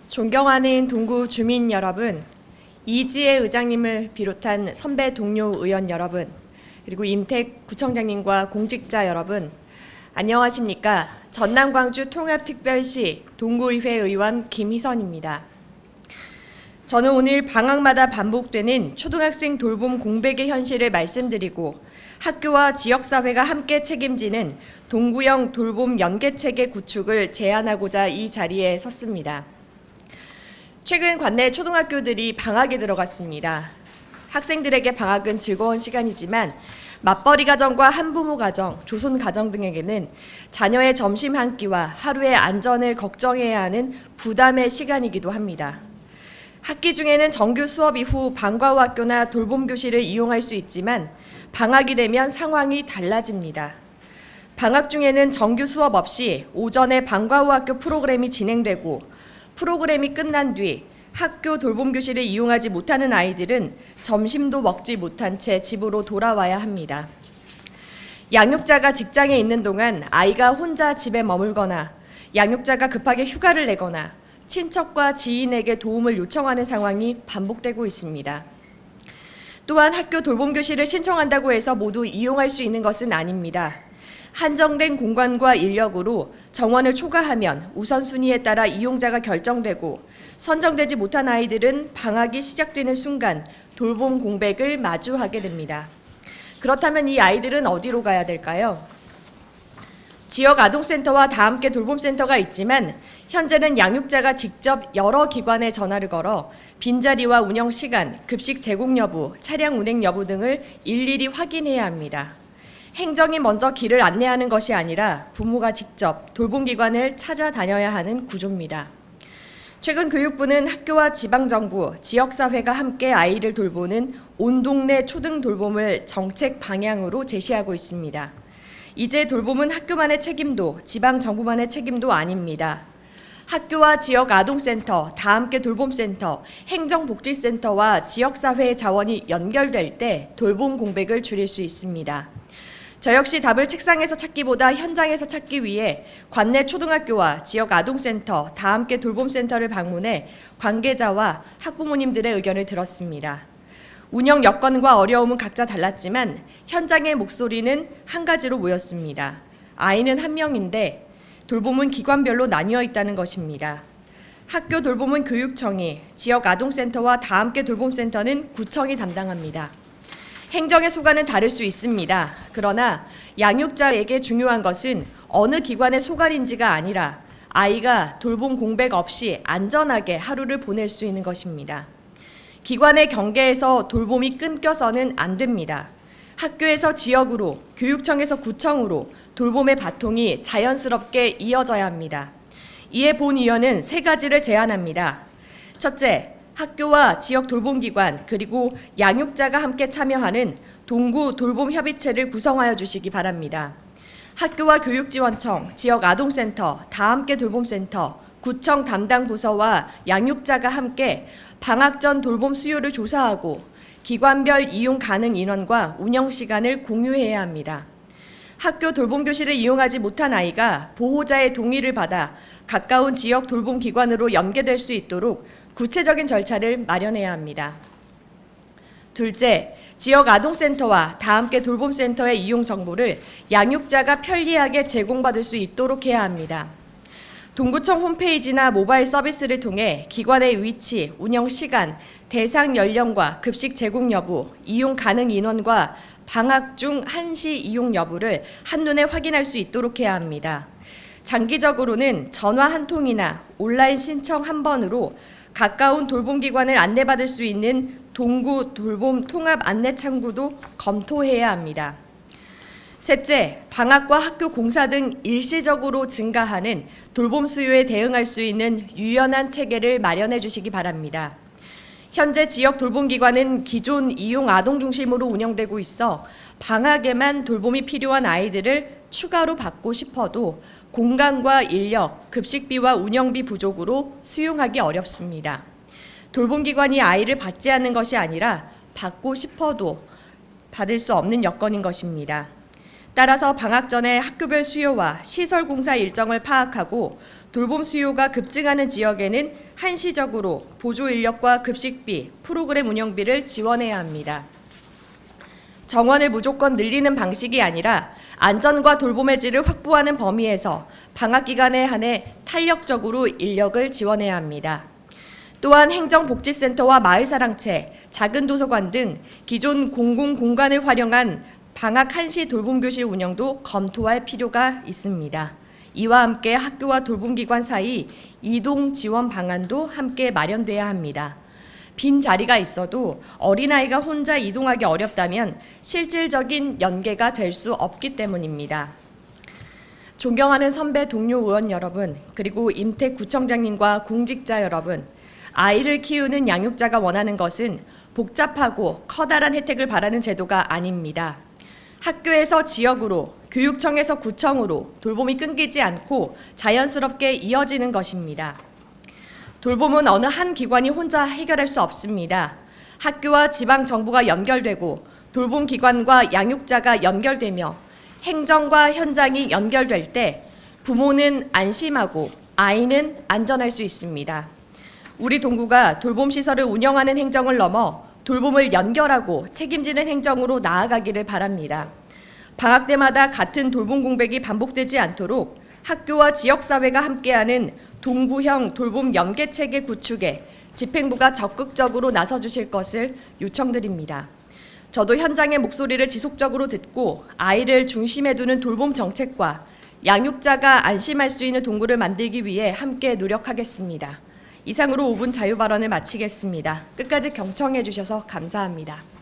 존경하는 동구 주민 여러분, 이지혜 의장님을 비롯한 선배 동료 의원 여러분, 그리고 임택 구청장님과 공직자 여러분, 안녕하십니까? 전남 광주 통합특별시 동구의회 의원 김희선입니다. 저는 오늘 방학마다 반복되는 초등학생 돌봄 공백의 현실을 말씀드리고 학교와 지역사회가 함께 책임지는 동구형 돌봄 연계체계 구축을 제안하고자 이 자리에 섰습니다. 최근 관내 초등학교들이 방학에 들어갔습니다. 학생들에게 방학은 즐거운 시간이지만 맞벌이 가정과 한부모 가정, 조손 가정 등에게는 자녀의 점심 한 끼와 하루의 안전을 걱정해야 하는 부담의 시간이기도 합니다. 학기 중에는 정규 수업 이후 방과 후 학교나 돌봄 교실을 이용할 수 있지만 방학이 되면 상황이 달라집니다. 방학 중에는 정규 수업 없이 오전에 방과 후 학교 프로그램이 진행되고 프로그램이 끝난 뒤 학교 돌봄 교실을 이용하지 못하는 아이들은 점심도 먹지 못한 채 집으로 돌아와야 합니다. 양육자가 직장에 있는 동안 아이가 혼자 집에 머물거나 양육자가 급하게 휴가를 내거나 친척과 지인에게 도움을 요청하는 상황이 반복되고 있습니다. 또한 학교 돌봄 교실을 신청한다고 해서 모두 이용할 수 있는 것은 아닙니다. 한정된 공간과 인력으로 정원을 초과하면 우선순위에 따라 이용자가 결정되고 선정되지 못한 아이들은 방학이 시작되는 순간 돌봄 공백을 마주하게 됩니다. 그렇다면 이 아이들은 어디로 가야 될까요? 지역 아동센터와 다함께 돌봄센터가 있지만 현재는 양육자가 직접 여러 기관에 전화를 걸어 빈자리와 운영 시간, 급식 제공 여부, 차량 운행 여부 등을 일일이 확인해야 합니다. 행정이 먼저 길을 안내하는 것이 아니라 부모가 직접 돌봄기관을 찾아다녀야 하는 구조입니다. 최근 교육부는 학교와 지방정부, 지역사회가 함께 아이를 돌보는 온 동네 초등 돌봄을 정책 방향으로 제시하고 있습니다. 이제 돌봄은 학교만의 책임도 지방정부만의 책임도 아닙니다. 학교와 지역 아동센터, 다함께 돌봄센터, 행정복지센터와 지역사회의 자원이 연결될 때 돌봄 공백을 줄일 수 있습니다. 저 역시 답을 책상에서 찾기보다 현장에서 찾기 위해 관내 초등학교와 지역 아동센터, 다함께 돌봄센터를 방문해 관계자와 학부모님들의 의견을 들었습니다. 운영 여건과 어려움은 각자 달랐지만 현장의 목소리는 한 가지로 모였습니다. 아이는 한 명인데 돌봄은 기관별로 나뉘어 있다는 것입니다. 학교 돌봄은 교육청이, 지역 아동센터와 다함께 돌봄센터는 구청이 담당합니다. 행정의 소관은 다를 수 있습니다. 그러나 양육자에게 중요한 것은 어느 기관의 소관인지가 아니라 아이가 돌봄 공백 없이 안전하게 하루를 보낼 수 있는 것입니다. 기관의 경계에서 돌봄이 끊겨서는 안 됩니다. 학교에서 지역으로, 교육청에서 구청으로 돌봄의 바통이 자연스럽게 이어져야 합니다. 이에 본위원은 세 가지를 제안합니다. 첫째, 학교와 지역 돌봄기관 그리고 양육자가 함께 참여하는 동구 돌봄협의체를 구성하여 주시기 바랍니다. 학교와 교육지원청, 지역 아동센터, 다함께 돌봄센터, 구청 담당 부서와 양육자가 함께 방학 전 돌봄 수요를 조사하고 기관별 이용 가능 인원과 운영 시간을 공유해야 합니다. 학교 돌봄 교실을 이용하지 못한 아이가 보호자의 동의를 받아 가까운 지역 돌봄 기관으로 연계될 수 있도록 구체적인 절차를 마련해야 합니다. 둘째, 지역 아동센터와 다함께 돌봄센터의 이용 정보를 양육자가 편리하게 제공받을 수 있도록 해야 합니다. 동구청 홈페이지나 모바일 서비스를 통해 기관의 위치, 운영 시간, 대상 연령과 급식 제공 여부, 이용 가능 인원과 방학 중 한시 이용 여부를 한눈에 확인할 수 있도록 해야 합니다. 장기적으로는 전화 한 통이나 온라인 신청 한 번으로 가까운 돌봄기관을 안내받을 수 있는 동구 돌봄 통합 안내 창구도 검토해야 합니다. 셋째, 방학과 학교 공사 등 일시적으로 증가하는 돌봄 수요에 대응할 수 있는 유연한 체계를 마련해 주시기 바랍니다. 현재 지역 돌봄기관은 기존 이용 아동 중심으로 운영되고 있어 방학에만 돌봄이 필요한 아이들을 추가로 받고 싶어도 공간과 인력, 급식비와 운영비 부족으로 수용하기 어렵습니다. 돌봄기관이 아이를 받지 않는 것이 아니라 받고 싶어도 받을 수 없는 여건인 것입니다. 따라서 방학 전에 학교별 수요와 시설 공사 일정을 파악하고 돌봄 수요가 급증하는 지역에는 한시적으로 보조 인력과 급식비, 프로그램 운영비를 지원해야 합니다. 정원을 무조건 늘리는 방식이 아니라 안전과 돌봄의 질을 확보하는 범위에서 방학 기간에 한해 탄력적으로 인력을 지원해야 합니다. 또한 행정복지센터와 마을사랑채, 작은 도서관 등 기존 공공공간을 활용한 방학 한시 돌봄교실 운영도 검토할 필요가 있습니다. 이와 함께 학교와 돌봄기관 사이 이동 지원 방안도 함께 마련돼야 합니다. 빈 자리가 있어도 어린아이가 혼자 이동하기 어렵다면 실질적인 연계가 될 수 없기 때문입니다. 존경하는 선배 동료 의원 여러분, 그리고 임택 구청장님과 공직자 여러분, 아이를 키우는 양육자가 원하는 것은 복잡하고 커다란 혜택을 바라는 제도가 아닙니다. 학교에서 지역으로, 교육청에서 구청으로 돌봄이 끊기지 않고 자연스럽게 이어지는 것입니다. 돌봄은 어느 한 기관이 혼자 해결할 수 없습니다. 학교와 지방 정부가 연결되고 돌봄 기관과 양육자가 연결되며 행정과 현장이 연결될 때 부모는 안심하고 아이는 안전할 수 있습니다. 우리 동구가 돌봄 시설을 운영하는 행정을 넘어 돌봄을 연결하고 책임지는 행정으로 나아가기를 바랍니다. 방학 때마다 같은 돌봄 공백이 반복되지 않도록 학교와 지역사회가 함께하는 동구형 돌봄 연계체계 구축에 집행부가 적극적으로 나서주실 것을 요청드립니다. 저도 현장의 목소리를 지속적으로 듣고 아이를 중심에 두는 돌봄 정책과 양육자가 안심할 수 있는 동구를 만들기 위해 함께 노력하겠습니다. 이상으로 5분 자유발언을 마치겠습니다. 끝까지 경청해 주셔서 감사합니다.